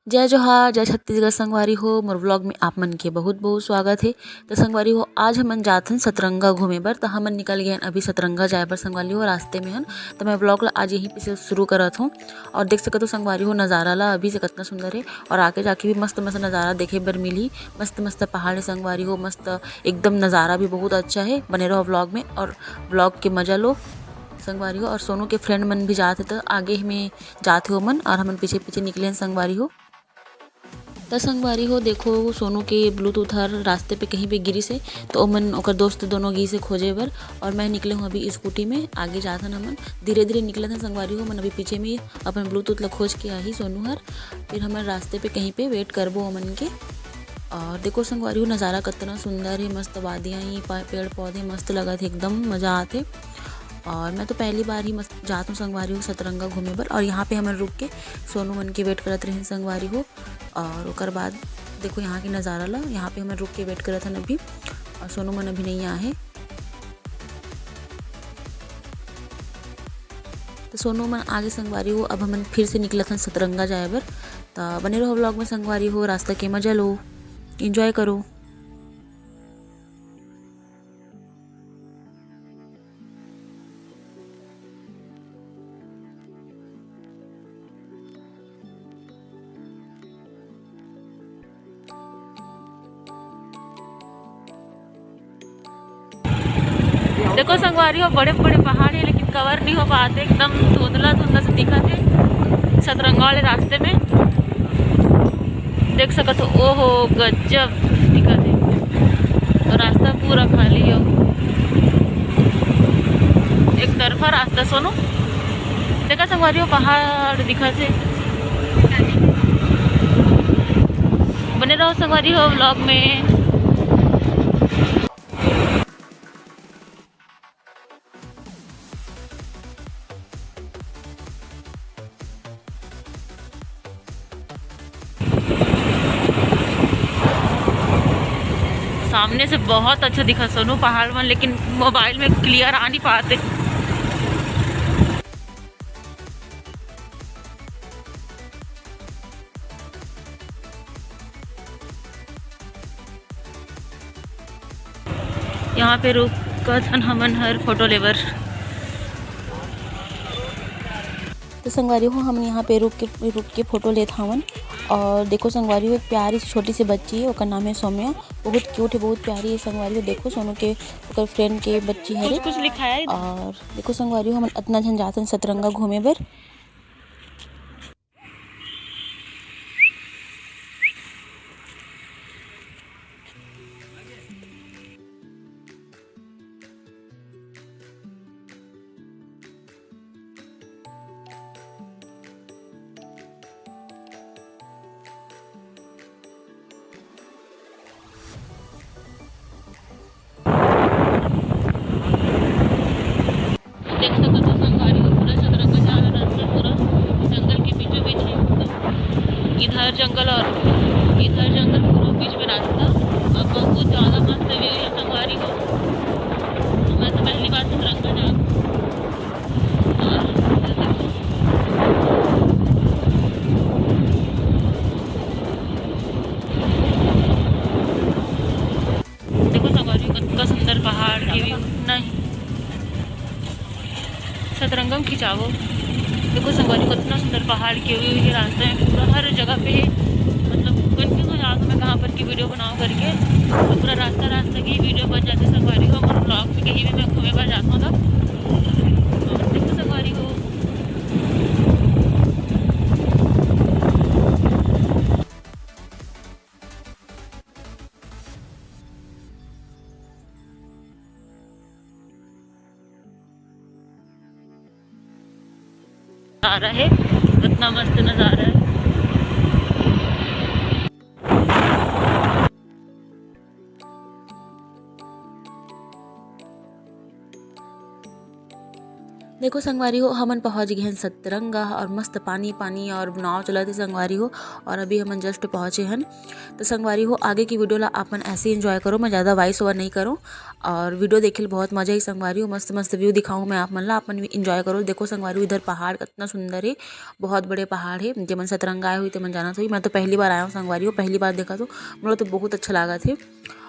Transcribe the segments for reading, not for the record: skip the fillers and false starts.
जय जोहार जय छत्तीसगढ़ संगवारी हो मोर व्लॉग में आप मन के बहुत बहुत स्वागत है। तो संगवारी हो आज हमन जाथन सतरंगा घूमे बर। तो हमन निकल गए अभी सतरंगा जाए बर संगवारी हो रास्ते में हन। तो मैं व्लॉग ला आज यहीं पे से शुरू करत हूँ और देख सकत हो संगवारी हो नज़ारा ला अभी से कितना सुंदर है और आगे जाके भी मस्त मस्त नज़ारा देखे बर मिली। मस्त मस्त पहाड़ है संगवारी हो, मस्त एकदम नज़ारा भी बहुत अच्छा है। बने रहो व्लॉग में और व्लॉग के मजा लो संगवारी हो। और सोनू के फ्रेंड मन भी जाते तो आगे में जाते हो मन और हमन पीछे पीछे निकले हैं संगवारी हो। त संगवारी हो देखो सोनू के ब्लूटूथ हर रास्ते पे कहीं पे गिरी से तो ओमन ओकर दोस्त दोनों गी से खोजे बर और मैं निकले हूँ अभी स्कूटी में आगे जाथन। हमन धीरे धीरे निकले थे संगवारी हो मन अभी पीछे में अपन ब्लूटूथ ला खोज के आही सोनू हर। फिर हमन रास्ते पे कहीं पे वेट करबो ओमन के। और देखो संगवारी हो नज़ारा कितना सुंदर है, मस्त वादियाँ ही पेड़ पौधे मस्त लगा थे, एकदम मज़ा आते। और मैं तो पहली बार ही मस्त जात हूँ संगवारी हो सतरंगा घूमे बर और यहाँ पे हमन रुक के सोनू मन के वेट करत रहे संगवारी हो। और ओकर बाद देखो यहाँ के नज़ारा ला, यहाँ पे हमन रुक के वेट करत हन अभी और सोनू मन अभी नहीं आए। तो सोनू मन आगे संगवारी हो अब हमन फिर से निकलत हन सतरंगा जाए बर। तो बने रहो व्लॉग में संगवारी हो, रास्ता के मजा लो, इंजॉय करो। देखो संगवारी हो बड़े बड़े पहाड़ है लेकिन कवर नहीं हो पाते, एकदम धुंधला धुंधला से दिखत है सतरंगा वाले रास्ते में। देख सकत हो ओहो गजब दिखत है तो रास्ता पूरा खाली हो, एक तरफा रास्ता। सोनू देखा संगवारी हो पहाड़ दिखत है। बने रहो संगवारी हो व्लॉग में। सामने से बहुत अच्छा दिखा सोनू पहाड़ में, लेकिन मोबाइल में क्लियर आ नहीं पाते। यहाँ पे रुक कर हमन हर फोटो लेवर। तो संगवारी हो हम यहाँ पे रुक के फोटो लेत हवन। और देखो संगवारी हो एक प्यारी सी छोटी सी बच्ची है, उसका नाम है सौम्या, बहुत क्यूट है, बहुत प्यारी है संगवारी हो। देखो सोनू के ओकर फ्रेंड के बच्ची है कुछ लिखा है। और देखो संगवारी हो हम इतना झन जातन सतरंगा घूमे बर। देख सकते हो संगवारी हो पूरा सतरंगा जा रहा रास्ता पूरा जंगल के बीचों बीच है। इधर जंगल और इधर जंगल, पूरा बीच में रास्ता और बहुत ज़्यादा मस्त व्यू है संगवारी हो। मैं तो पहली बार सतरंगा जा देखो संगवारी हो कितना सुंदर पहाड़ के व्यू नहीं सतरंगा में खिंचावो। देखो संगवारी कितना सुंदर पहाड़ के व्यू है, रास्ते में पूरा हर जगह पे है। मतलब कंफ्यूज हो जाता मैं कहाँ पर की वीडियो बनाऊँ करके, तो पूरा रास्ता रास्ता की वीडियो बन जाती है संगवारी हो। और ब्लॉग में कहीं भी मैं घूमे पर जाता हूँ तब देखो संगवारी हो। नज़ारा है, इतना मस्त नज़ारा है। देखो संगवारी हो हमन पहुँच गए हन सतरंगा और मस्त पानी पानी और नाव चलत है संगवारी हो। और अभी हमन जस्ट पहुँचे हन। तो संगवारी हो आगे की वीडियो ला आपन ऐसे ही एंजॉय करो, मैं ज़्यादा वॉइस ओवर नहीं करूँ और वीडियो देखे बहुत मजा ही संगवारी हो। मस्त मस्त व्यू दिखाऊँ मैं आप मन ला, आपन भी इंजॉय करो। देखो संगवारी हो इधर पहाड़ कितना सुंदर है, बहुत बड़े पहाड़ है। जब मन सतरंगा आए हुई तो मन जाना था, मैं तो पहली बार आया हूँ संगवारी हो, पहली बार देखा तो मुझे तो बहुत अच्छा लगा थे।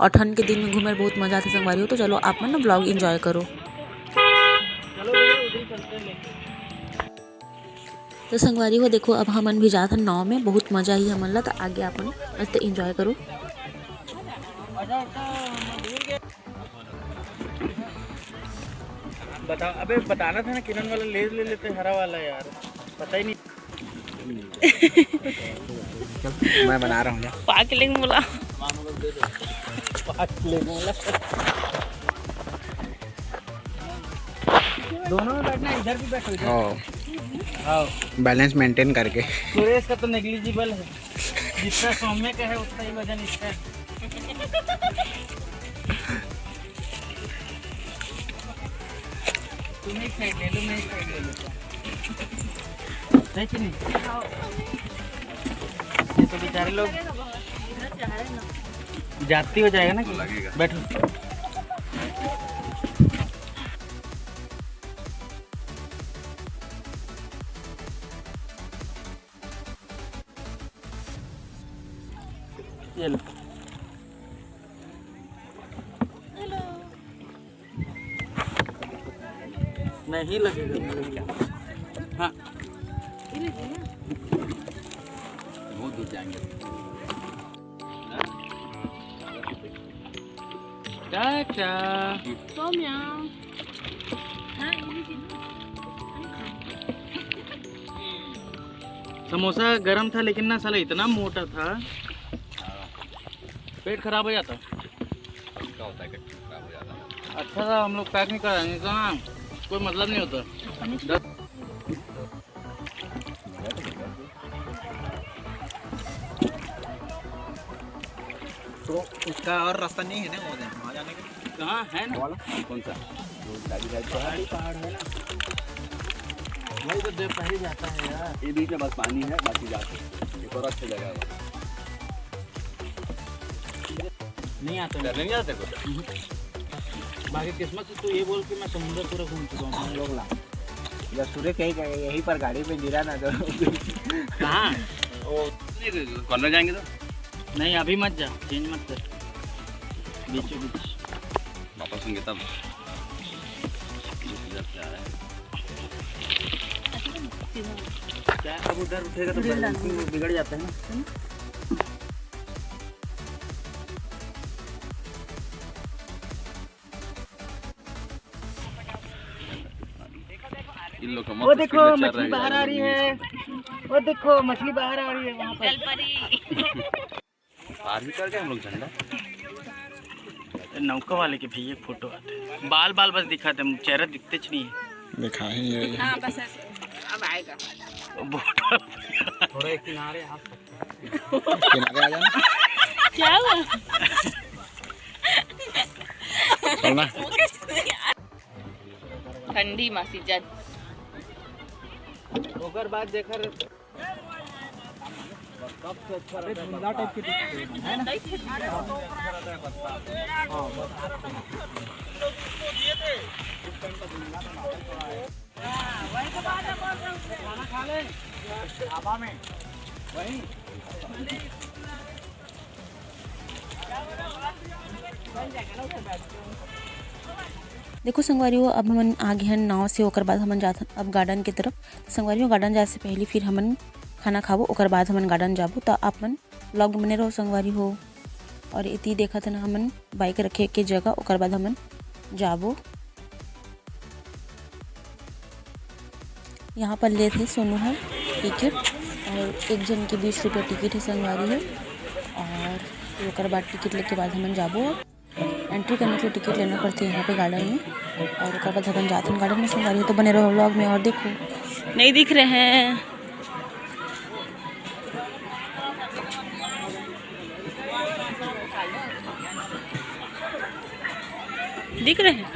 और ठंड के दिन में घूमे बहुत मजा आते संगवारी हो। तो चलो आप मन ना ब्लॉग इंजॉय करो। तो संगवारी हो देखो अब हमन भी जात हन नाव में, बहुत मजा ही हमन ला। तो आगे आपन मस्त एंजॉय करो। बता, अबे बताना था ना किरण वाला ले लेते हरा वाला यार, पता ही नहीं। मैं बना रहा हूँ यार। पाकलिंग बोला दोनों में बैठना, इधर भी बैठो। बैलेंस मेंटेन करके। सुरेश का तो नेग्लिजिबल है, जितना सौम्य का है उतना ही वजन इसका है। तुम एक साइड ले लो, मैं एक साइड ले लेता हूँ। सही कि नहीं? ये तो बेचारे लोग जाती हो जाएगा ना कि बैठो। ये लो। नहीं लगेगा। हाँ बहुत दूर जाएंगे। चाचा समोसा गरम था लेकिन ना साला इतना मोटा था, पेट खराब हो जाता। क्या होता है कि खराब हो जाता? अच्छा था हम लोग पैक नहीं कराएंगे तो ना कोई मतलब नहीं होता। तो उसका और रास्ता नहीं है ना वहाँ जाने का? कहाँ है ना वाला? कौन सा? पहाड़ है ना, वही तो देव पहले जाता है यार। ये बीच में बस पानी है, बाकी जा सकते। एक और अच्छी जगह है, नहीं आता नहीं जाते कुछ। बाकी किस्मत से तो ये बोल के मैं समुद्र पूरा घूम चुका हूँ। हम लोग ला या सूर्य कहीं यहीं पर गाड़ी पे गिरा ना तो कहाँ कॉर्नर जाएंगे तो नहीं, अभी मत जा, चेंज मत कर, बीचों बीच वापस होंगे तब। क्या अब उधर उठेगा तो बैलेंसिंग बिगड़ जाता है ना। वो देखो मछली बाहर आ रही है, वो देखो मछली बाहर आ रही है वहाँ पर। पार भी कर गए हम लोग झंडा। नौका वाले के भैया फोटो आते हैं, बाल बाल बस दिखाते हैं, चेहरा दिखते नहीं है। दिखा ही हाँ, बस अब आएगा थोड़ा किनारे आ जाना। क्या हुआ? ठंडी मासी जद ओकर बाद देखा सबसे अच्छा झूला टाइप के दिखते हैं ना। वही तो बात है, खाना खा ले ढाबा में वही। देखो संगवारी हो अब हमन आगे हन नाव से, ओकर बाद हमन जात अब गार्डन की तरफ। संगवारी हो गार्डन जाए से पहले फिर हमन खाना खाबो, ओकर बाद हमन गार्डन जाबो। तो आप मन ब्लॉग बने रहो संगवारी हो। और इति देखत हन हमन बाइक रखे के जगह, ओकर बाद हमन जाबो। यहाँ पर ले थे सोनू है टिकट, और एक जन के 20 रुपये टिकट है संगवारी है। और ओकर बाद टिकट लेके बाद हमन जाबो। एंट्री करने के लिए टिकट लेना पड़ती है यहाँ पे गार्डन में। और ओकर बाद हमन जाते हैं गार्डन में संगवारी हो। तो बने रहो व्लॉग में। और देखो नहीं दिख रहे हैं, दिख रहे हैं।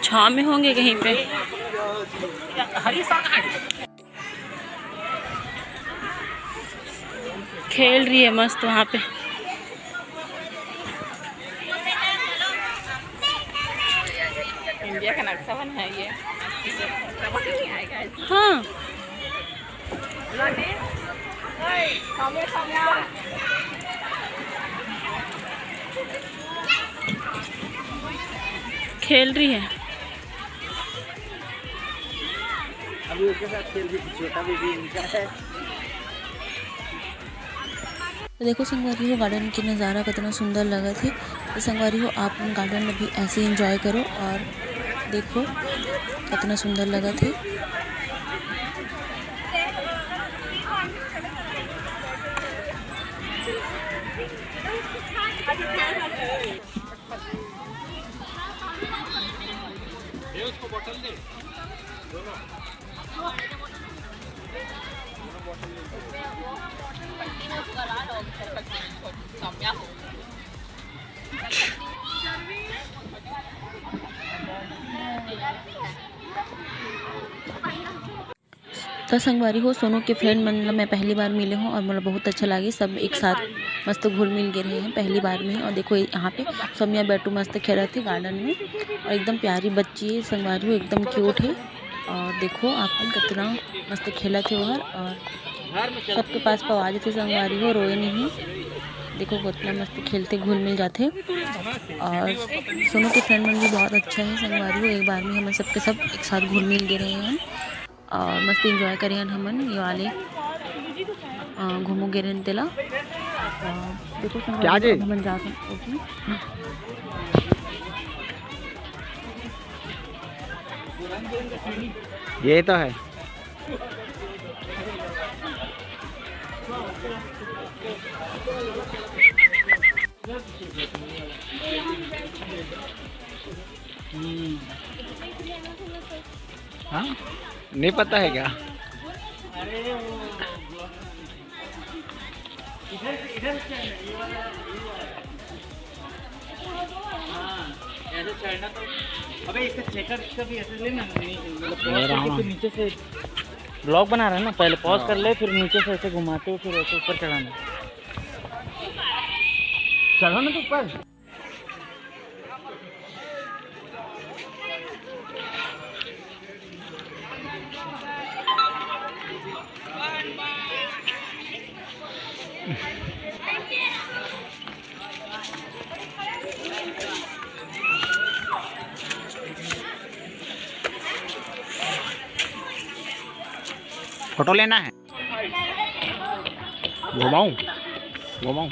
छाँव में होंगे कहीं पे। खेल रही है मस्त वहाँ पे। इंडिया का नक्शा बना है ये। हाँ खेल रही है। अभी उसके साथ खेल भी छोटा भी इनका है। तो देखो संगवारी हो गार्डन की नज़ारा कितना सुंदर लगा थी। तो संगवारी हो आप गार्डन में भी ऐसे एंजॉय करो और देखो कितना सुंदर लगा थी। तो संगवारी हो सोनू के फ्रेंड मतलब मैं पहली बार मिले हूँ और मतलब बहुत अच्छा लगी। सब एक साथ मस्त घुल मिल के रहे हैं पहली बार में। और देखो यहाँ पे सौम्या बैटू मस्त खेल रहे थे गार्डन में और एकदम प्यारी बच्ची है संगवारी हो, एकदम क्यूट है। और देखो आप कितना मस्त खेला थे वह और सबके पास आवाज थे संगवारी हो, रोए नहीं। देखो कितना मस्त खेलते घुल मिल जाते। और सोनू के फ्रेंड भी बहुत अच्छा है संगवारी हो। एक बार में हम सबके सब एक साथ घुल मिल के रहे हैं और मस्त एंजॉय करें हमन ये वाले घूमो गे तेला। देखो हमन जा सकते। ये तो है। हाँ नहीं पता है क्या? ऐसे चढ़ना तो अबे इसका चेकर इसका भी ऐसे लेना मतलब नीचे से ब्लॉग बना रहा है ना, पहले पॉज कर ले फिर नीचे से ऐसे घुमाते हो फिर ऐसे ऊपर चढ़ाना। चढ़ो ना तो ऊपर। फोटो लेना है। घुमाऊं घुमाऊं।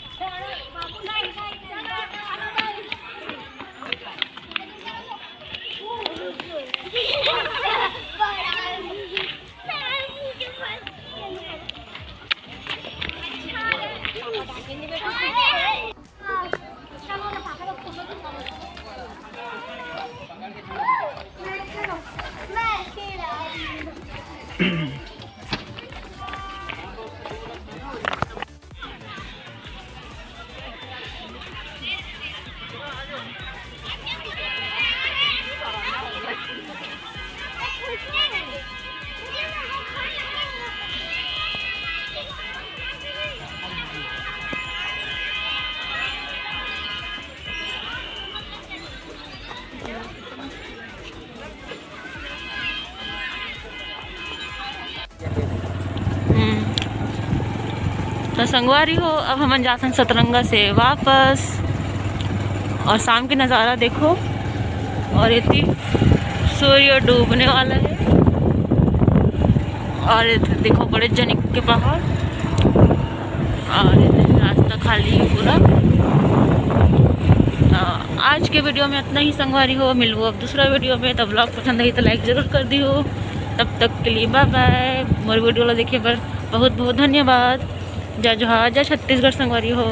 तो संगवारी हो अब हम जाते हैं सतरंगा से वापस और शाम के नज़ारा देखो और इतनी सूर्य डूबने वाला है और देखो बड़े जनिक के पहाड़ और रास्ता खाली है पूरा। आज के वीडियो में इतना ही संगवारी हो, मिलूँ अब दूसरा वीडियो में। तब ब्लॉग पसंद आई तो लाइक ज़रूर कर दियो। तब तक के लिए बाय बाय। मोर वीडियो देखने पर बहुत बहुत धन्यवाद। जय जोहार, जय छत्तीसगढ़ संगवारी हो।